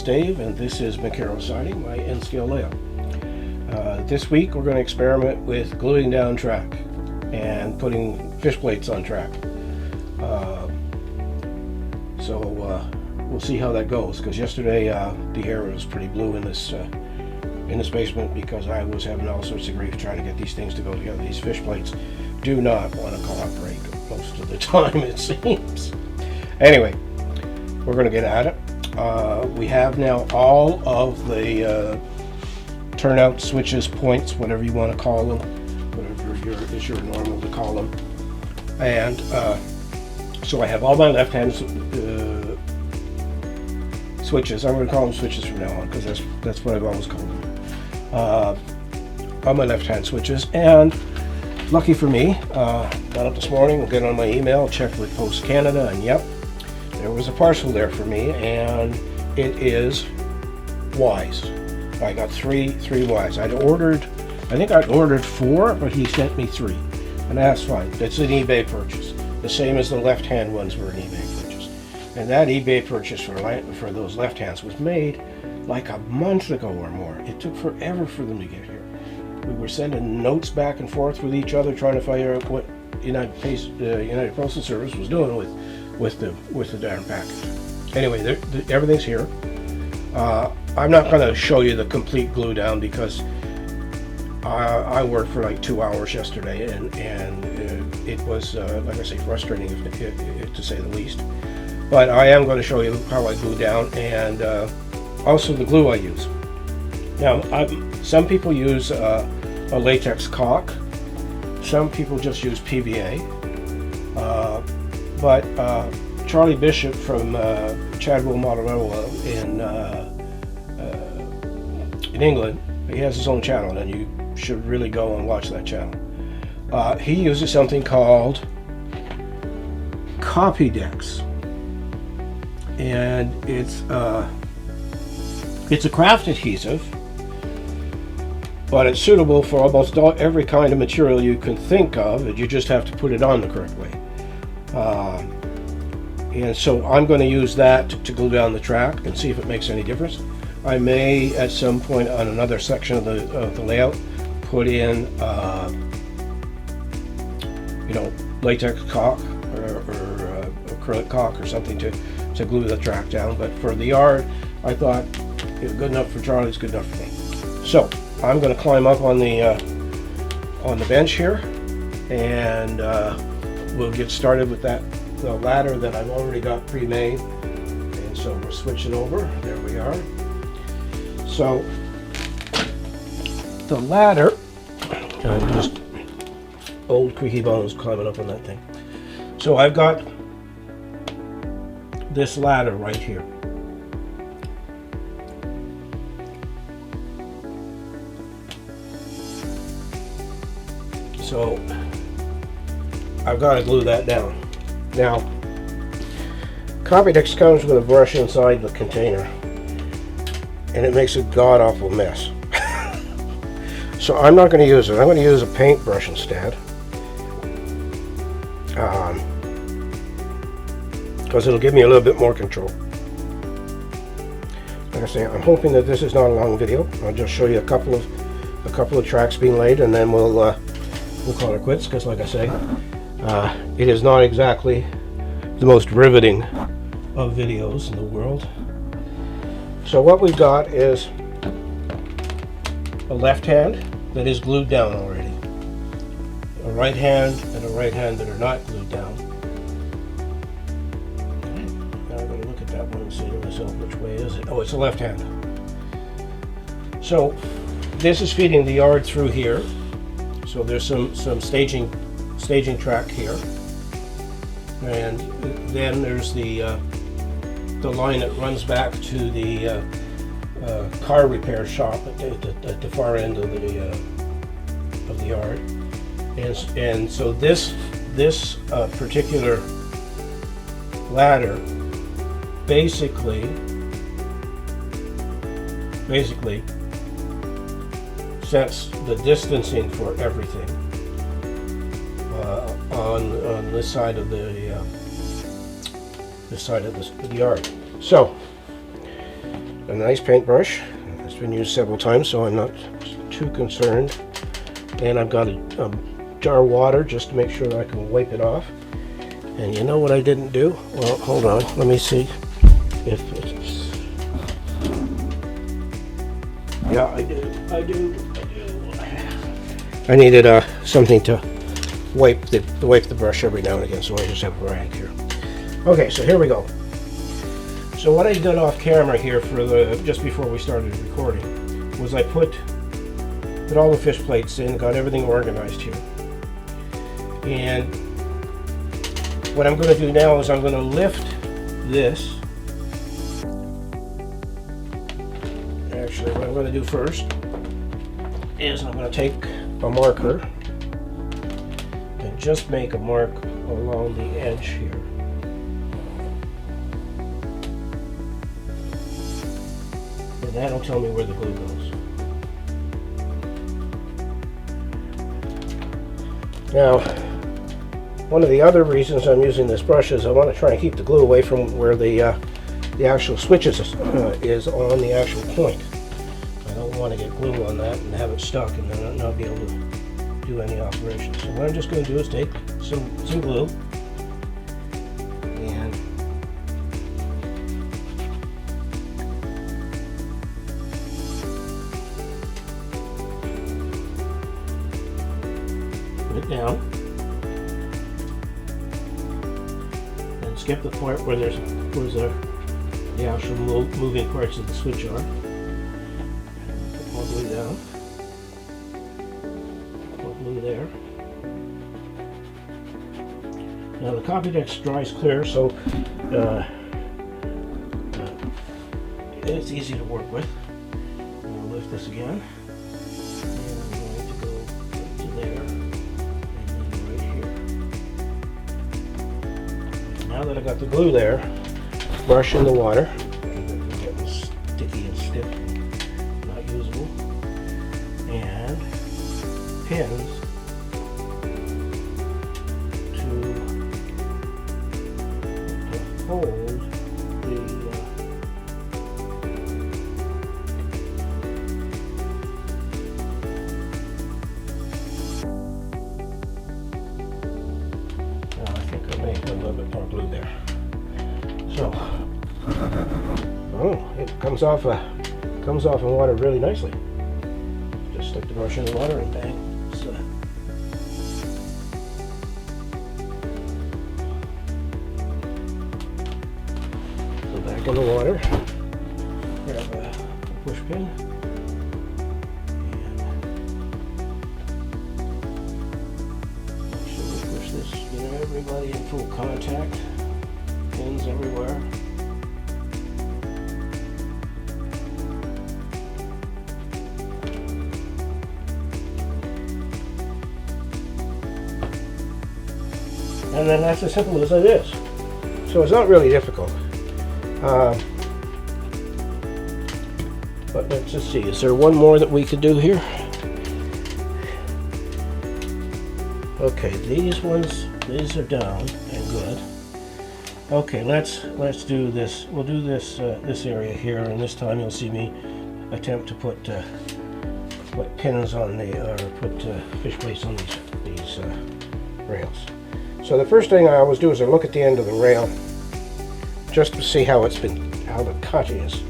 Dave, and this is Macaro Siding, my N-scale layout. This week we're going to experiment with gluing down track and putting fish plates on track. So we'll see how that goes, because yesterday the air was pretty blue in this basement because I was having all sorts of grief trying to get these things to go together. These fish plates do not want to cooperate most of the time, it seems. Anyway, we're going to get at it. We have now all of the turnout switches, points, whatever you want to call them, whatever is your normal to call them. And so I have all my left-hand switches. I'm going to call them switches from now on because that's what I've always called them. All my left-hand switches, and lucky for me, got up this morning, get on my email, checked with Post Canada, and yep, there was a parcel there for me, and it is Ys. I got three Ys. I think I'd ordered 4, but he sent me 3, and that's fine. It's an eBay purchase, the same as the left-hand ones were an eBay purchase. And that eBay purchase for those left-hands was made like a month ago or more. It took forever for them to get here. We were sending notes back and forth with each other, trying to figure out what United Postal Service was doing with the darn package. Anyway, everything's here. I'm not going to show you the complete glue down because I worked for like 2 hours yesterday, and it was, like I say, frustrating to say the least. But I am going to show you how I glue down, and also the glue I use. Now, some people use a latex caulk. Some people just use PVA. But Charlie Bishop from Chadwick in England, he has his own channel, and you should really go and watch that channel. He uses something called CopyDex, and it's a craft adhesive, but it's suitable for almost every kind of material you can think of, and you just have to put it on the correct way. And so I'm going to use that to glue down the track and see if it makes any difference. I may at some point on another section of the layout put in latex caulk or acrylic caulk or something to glue the track down, but for the yard I thought it was good enough for Charlie, it's good enough for me. So I'm going to climb up on the bench here, and we'll get started with the ladder that I've already got pre-made. And so we're switching over. There we are. So the ladder, I'm just old creaky bones climbing up on that thing. So I've got this ladder right here. So I've got to glue that down. Now, CopyDex comes with a brush inside the container, and it makes a god-awful mess. So I'm not going to use it. I'm going to use a paintbrush instead, because it'll give me a little bit more control. Like I say, I'm hoping that this is not a long video. I'll just show you a couple of tracks being laid, and then we'll call it quits, because like I say, it is not exactly the most riveting of videos in the world. So what we've got is a left hand that is glued down already, a right hand and a right hand that are not glued down. Okay. Now I'm going to look at that one and say to myself, which way is it? Oh, it's a left hand. So this is feeding the yard through here. So there's some staging track here, and then there's the line that runs back to the car repair shop at the far end of the yard, and so this particular ladder basically sets the distancing for everything on this side of the yard. So a nice paintbrush. It's been used several times, so I'm not too concerned. And I've got a jar of water just to make sure that I can wipe it off. And you know what I didn't do? Well, hold on, let me see if it's... Yeah, I do. I needed something to wipe the brush every now and again, so I just have a rag here. Okay, so here we go. So what I did off camera here for just before we started recording was I put all the fish plates in, got everything organized here. And what I'm going to do now is I'm going to lift this. Actually, what I'm going to do first is I'm going to take a marker and just make a mark along the edge here. And that'll tell me where the glue goes. Now, one of the other reasons I'm using this brush is I want to try and keep the glue away from where the actual switches is on the actual point. I don't want to get glue on that and have it stuck and then not be able to do any operation. So what I'm just going to do is take some glue and put it down and skip the part where the actual moving parts of the switch are. Put more glue down. More glue there. Now the CopyDex dries clear, so it's easy to work with. I'm going to lift this again. And I'm going to go right to there. Now that I got the glue there, brush in the water. It's getting sticky and stiff, and not usable. And pins to hold the I think I may have a little bit more glue there. So, oh, it comes off in water really nicely. Just stick the brush in the water and bang. So, go back in the water. Grab a push pin. Everybody in full contact, pins everywhere. And then that's as simple as it is. So it's not really difficult. But let's just see, is there one more that we could do here? Okay, these are down and good. Okay, let's do this. We'll do this this area here, and this time you'll see me attempt to put pins on or put fish plates on these rails. So the first thing I always do is I look at the end of the rail just to see how the cut is.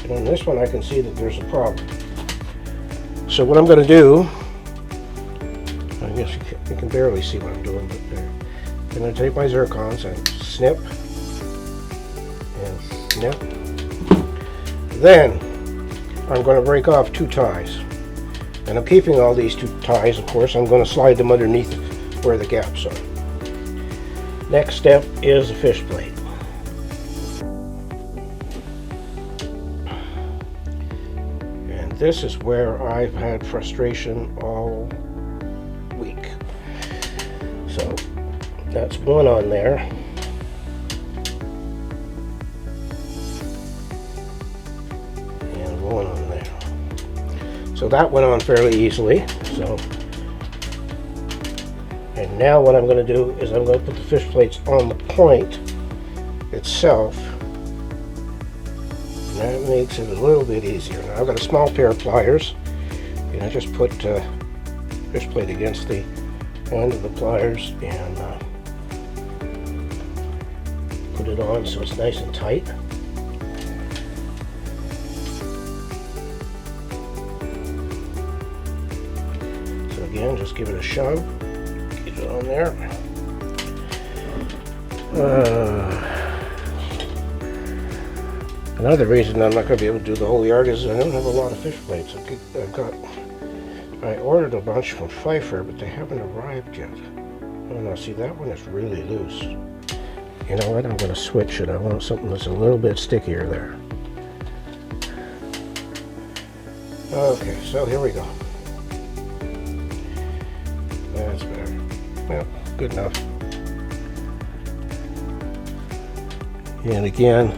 And on this one I can see that there's a problem. So what I'm going to do, I guess you can barely see what I'm doing, but I'm going to take my zircons and snip and snip. Then I'm going to break off 2 ties. And I'm keeping all these 2 ties, of course. I'm going to slide them underneath where the gaps are. Next step is a fish plate. And this is where I've had frustration all week. So that's one on there. And one on there. So that went on fairly easily. And now what I'm going to do is I'm going to put the fish plates on the point itself. that makes it a little bit easier. Now I've got a small pair of pliers, and I just put fish plate against the end of the pliers and put it on so it's nice and tight. So again, just give it a shove, get it on there. Another reason I'm not going to be able to do the whole yard is I don't have a lot of fish plates. I ordered a bunch from Pfeiffer, but they haven't arrived yet. Oh no, see, that one is really loose. You know what, I'm going to switch it. I want something that's a little bit stickier there. Okay, so here we go. That's better. Well, good enough. And again,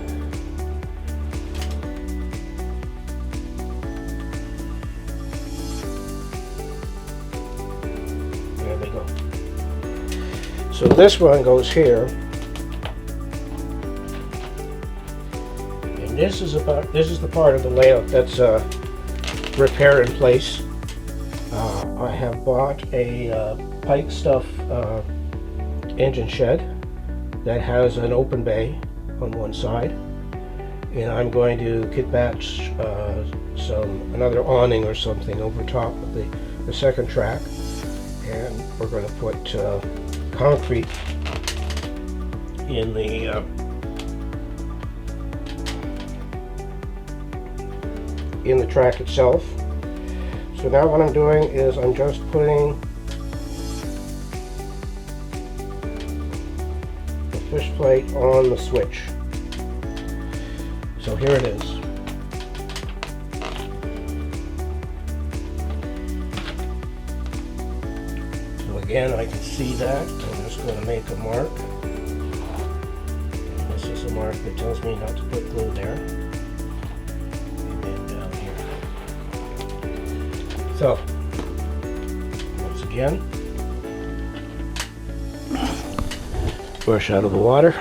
there we go. So this one goes here, and this is the part of the layout that's repair in place. I have bought a Pike Stuff engine shed that has an open bay on one side, and I'm going to kit batch another awning or something over top of the second track, and we're going to put concrete in the track itself. So now what I'm doing is I'm just putting the fish plate on the switch. So here it is. So again, I can see that. I'm just going to make a mark. And this is a mark that tells me not to put glue there. And then down here. So, once again, brush out of the water.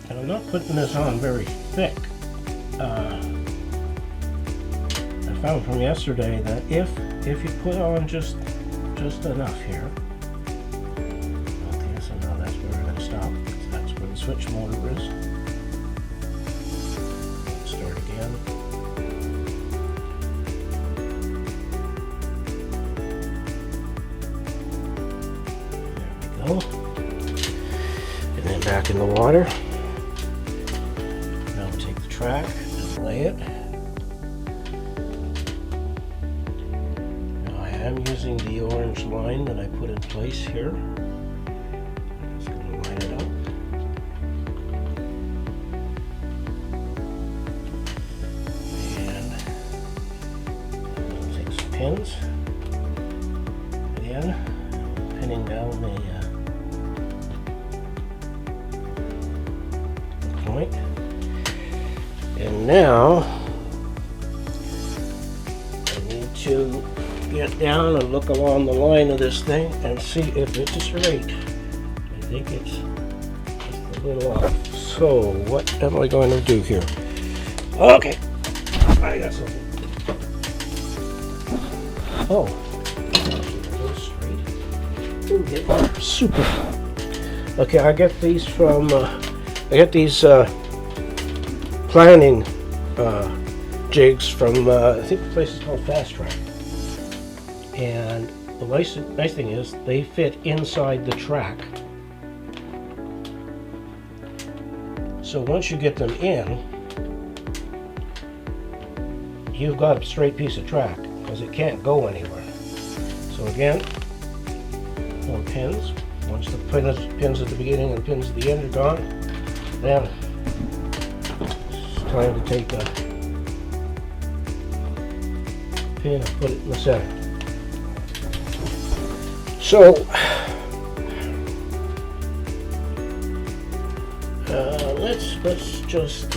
I'm not putting this on very thick. I found from yesterday that if you put on just enough here. Okay, so now that's where we're going to stop. That's where the switch motor is. Let's start again. There we go. And then back in the water. Track and lay it. Now I am using the orange line that I put in place here. I'm just going to line it up. And I'll take some pins. Again, pinning down the point. And now I need to get down and look along the line of this thing and see if it's straight. I think it's just a little off. So what am I going to do here? Okay, I got something. Oh, straight. Super. Okay, I get these from planning jigs from I think the place is called Fast Track, and the nice thing is they fit inside the track. So once you get them in, you've got a straight piece of track because it can't go anywhere. So again, more pins. Once the pins at the beginning and the pins at the end are gone, then time to take a pin and put it in the center. So let's just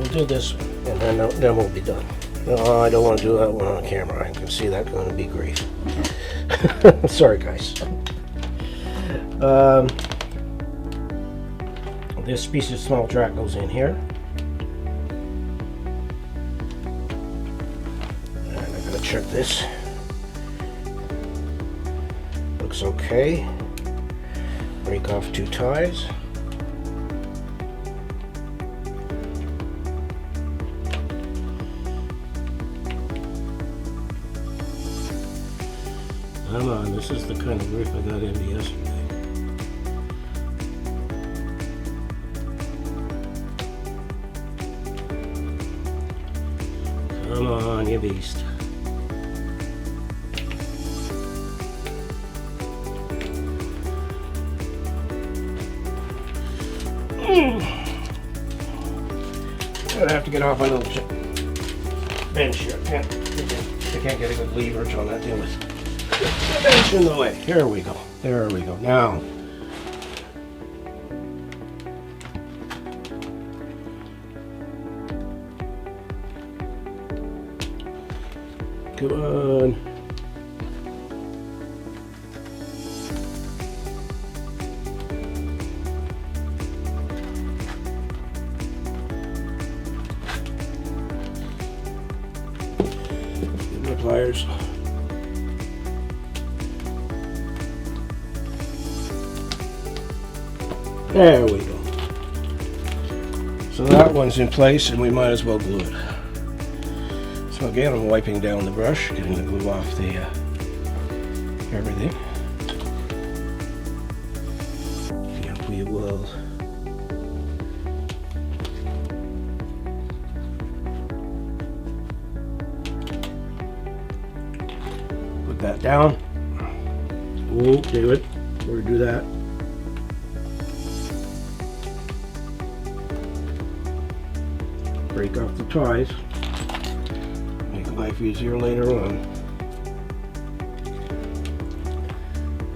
we'll do this and then we'll be done. No, I don't want to do that one on camera. I can see that going to be grief. Sorry, guys. This piece of small track goes in here. And I gotta check this. Looks okay. Break off 2 ties. Come on, this is the kind of grief I got into yesterday. Come on, you beast. I have to get off my little bench here. I can't get a good leverage on that deal with the bench in the way. Here we go. There we go. Now, come on. Get my pliers. There we go. So that one's in place and we might as well glue it. So again, I'm wiping down the brush, getting the glue off the everything. And we will put that down. Won't do it. We'll do that. Break off the ties. Make life easier later on.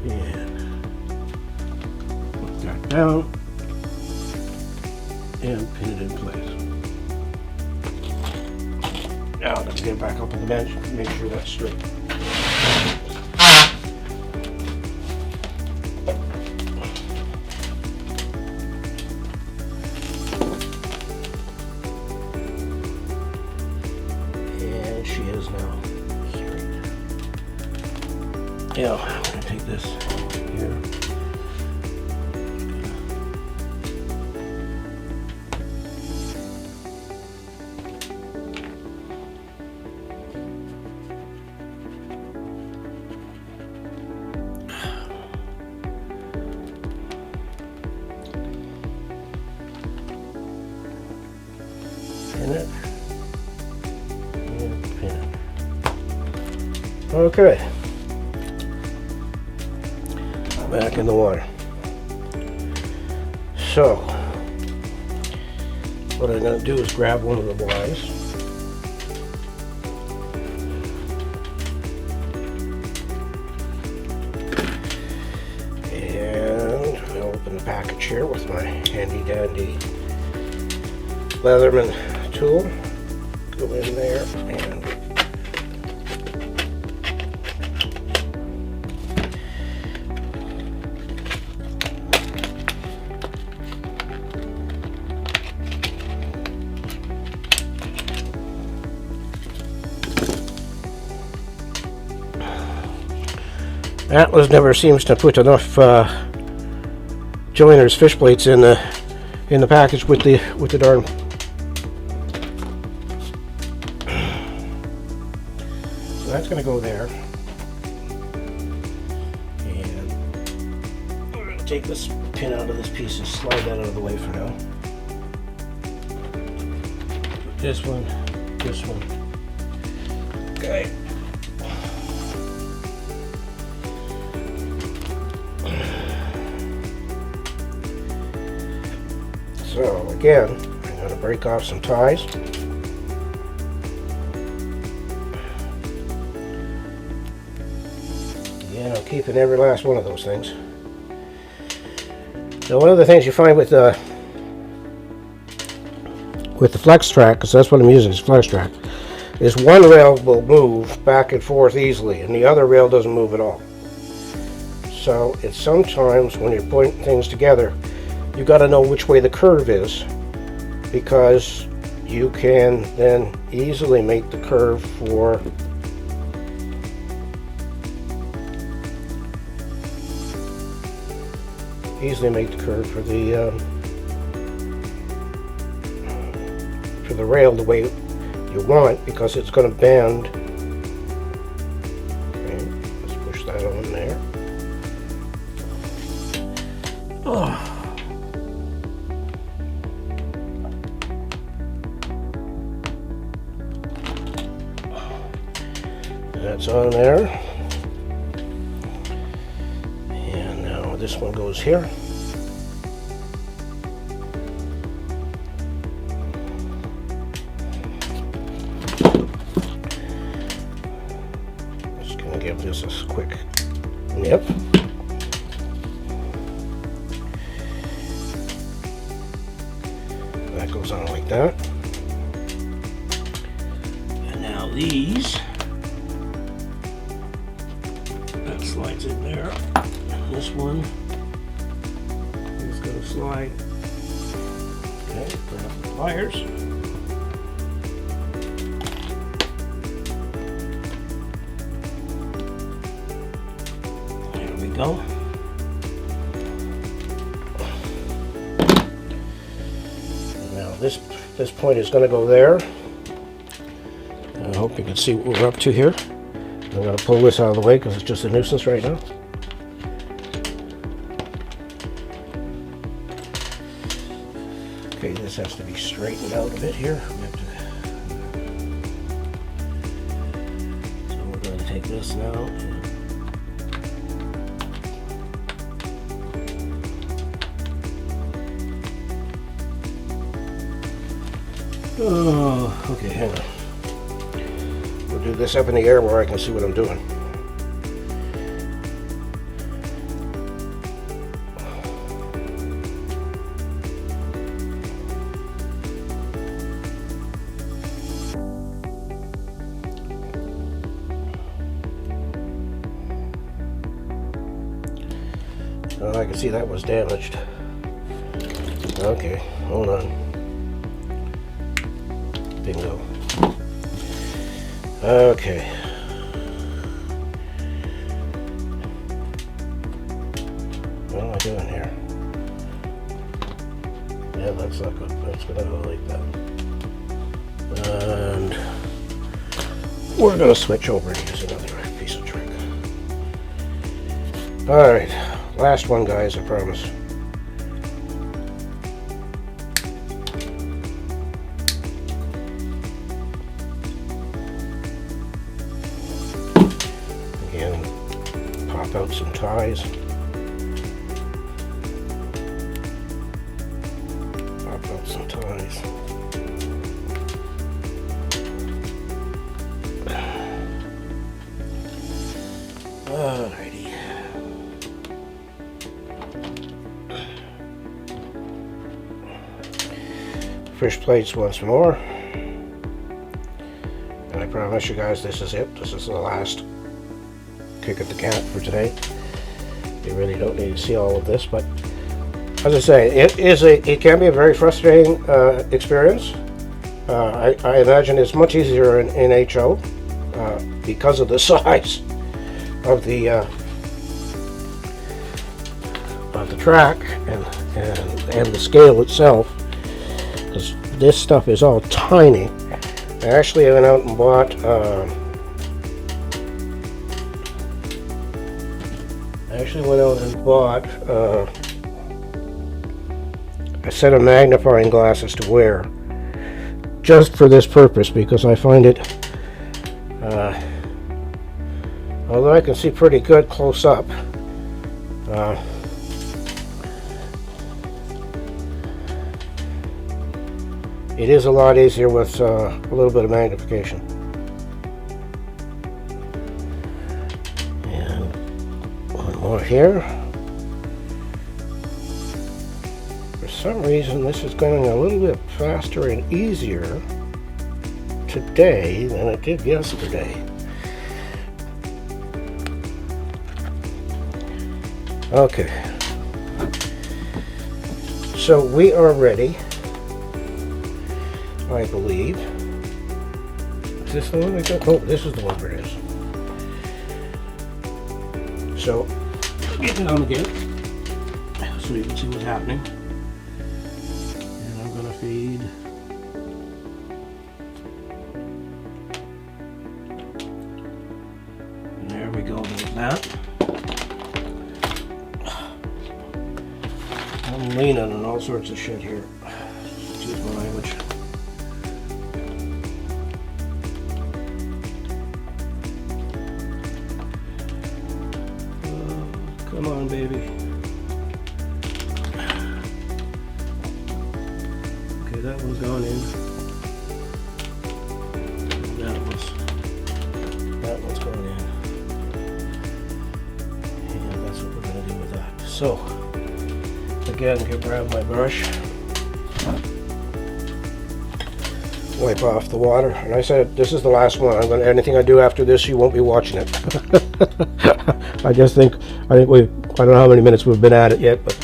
And put that down and pin it in place. Now I'm going to get back up on the bench and make sure that's straight. Yeah, I'm going to take this here. Pin it. And pin it. Okay. Back in the water. So what I'm going to do is grab one of the wires and I'll open the package here with my handy dandy Leatherman tool. Go in there and Atlas never seems to put enough joiners fish plates in the package with the darn. So that's going to go there, and we're going to take this pin out of this piece and slide that out of the way for now. This one, this one. Okay. So again, I'm going to break off some ties. Again, I'm keeping every last one of those things. So one of the things you find with with the flex track, because that's what I'm using is flex track, is one rail will move back and forth easily and the other rail doesn't move at all. So it's sometimes when you're putting things together, you got to know which way the curve is, because you can then easily make the curve for the rail the way you want, because it's going to bend. Okay, let's push that on there. Oh. That's on there. And now this one goes here. Just gonna give this a quick nip. That goes on like that. And now these, that slides in there. And this one is going to slide. Okay, put up the pliers. There we go. Now this point is going to go there. I hope you can see what we're up to here. I'm going to pull this out of the way because it's just a nuisance right now. Okay, this has to be straightened out a bit here. So we're going to take this now. Oh, okay, hang on. We'll do this up in the air where I can see what I'm doing. Oh, I can see that was damaged. Okay, hold on. Bingo. Okay. What am I doing here? Yeah, that's not good. That's gonna go like that. And we're gonna switch over and use another piece of trick. Alright, last one, guys, I promise. Again, pop out some ties. Pop out some ties. Alrighty. Fish plates once more. And I promise you guys, this is it. This is the last kick at the cat for today. You really don't need to see all of this, but as I say, it can be a very frustrating experience. I imagine it's much easier in HO because of the size of the track and the scale itself, because this stuff is all tiny. I actually went out and bought a set of magnifying glasses to wear just for this purpose, because I find it, although I can see pretty good close up, it is a lot easier with a little bit of magnification. And one more here for some reason this is going a little bit faster and easier today than it did yesterday. Okay, so we are ready, I believe. Is this the one we got? Oh, this is the one where it is. So, get it on again so you can see what's happening. And I'm going to feed and there we go, like that. I'm leaning on all sorts of shit here. Excuse my language. Come on, baby. Okay, that one's gone in. That one's gone in. And that's what we're going to do with that. So, again, grab my brush, wipe off the water, and I said this is the last one. Anything I do after this, you won't be watching it. I don't know how many minutes we've been at it yet, but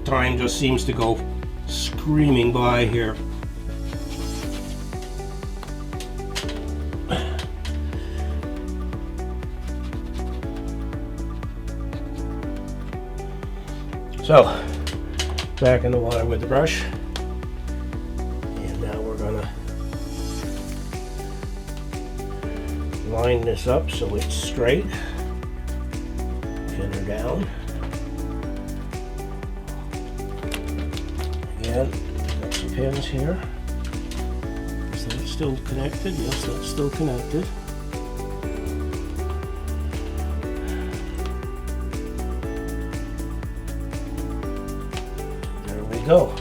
time just seems to go screaming by here. So, back in the water with the brush, and now we're gonna line this up so it's straight, pin her down. Again, got some pins here. Is that still connected? Yes, that's still connected. Go.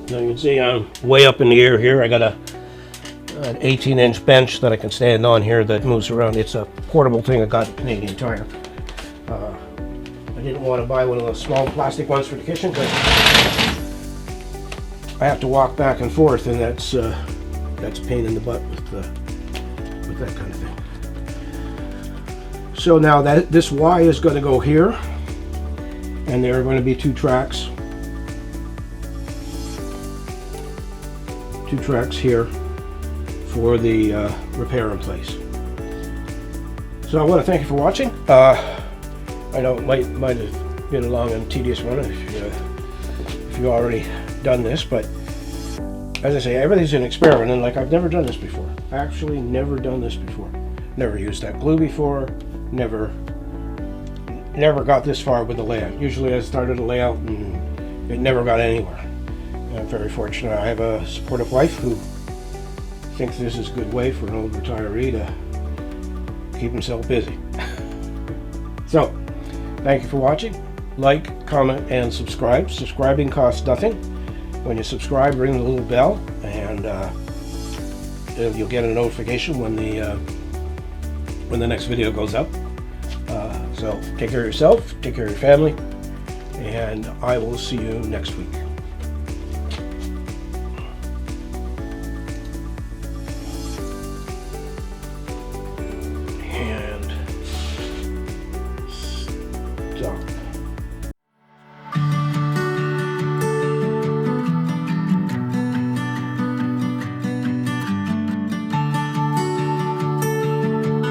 Now you can see I'm way up in the air here. I got an 18-inch bench that I can stand on here that moves around. It's a portable thing I got at Canadian Tire. I didn't want to buy one of those small plastic ones for the kitchen because I have to walk back and forth, and that's a pain in the butt with that kind of thing. So now that this Y is going to go here, and there are going to be two tracks here for the repair in place. So I want to thank you for watching. I know it might have been a long and tedious one if you've already done this, but as I say, everything's an experiment, and like I've never done this before. Actually, never done this before. Never used that glue before. Never got this far with the layout. Usually I started a layout and it never got anywhere. And I'm very fortunate. I have a supportive wife who thinks this is a good way for an old retiree to keep himself busy. So, thank you for watching. Like, comment, and subscribe. Subscribing costs nothing. When you subscribe, ring the little bell, and you'll get a notification when the next video goes up. So take care of yourself, take care of your family, and I will see you next week.